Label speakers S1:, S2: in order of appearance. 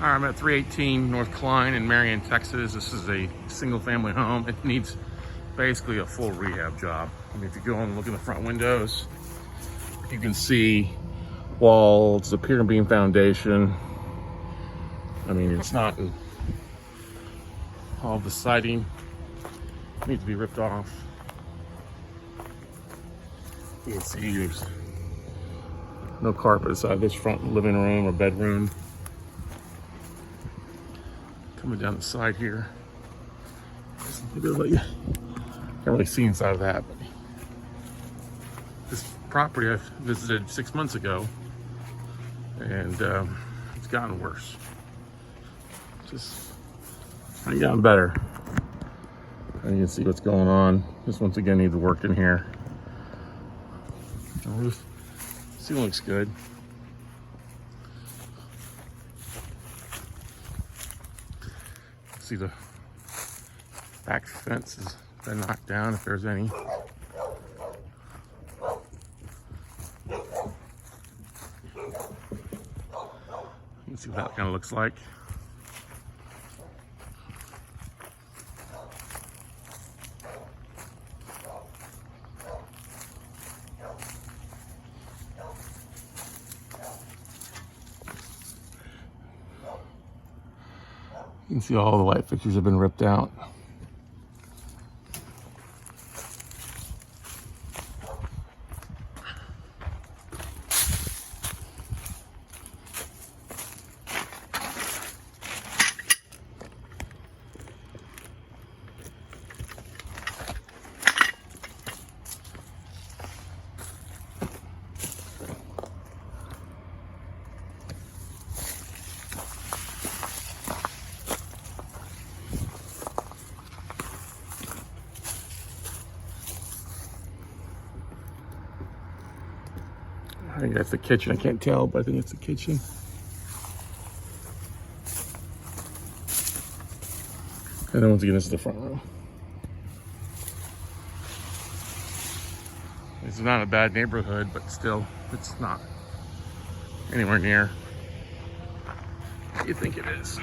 S1: All right, I'm at 318 North Klein in Marion, Texas. This is a single family home. It needs basically a full rehab job. I mean, if you go and look in the front windows, you can see walls, the pier and beam foundation. I mean, it's not, all the siding needs to be ripped off. You can see there's no carpet inside this front living room or bedroom. Coming down the side here. Can't really see inside of that, but this property I visited 6 months ago, and it's gotten worse. Just ain't gotten better. And you can see what's going on. This once again needs work in here. The roof, ceiling looks good. See the back fence has been knocked down if there's any. You can see what that kind of looks like. You can see all the light fixtures have been ripped out. I think that's the kitchen. I can't tell, but I think it's the kitchen. And then once again, this is the front room. It's not a bad neighborhood, but still, it's not anywhere near what you think it is.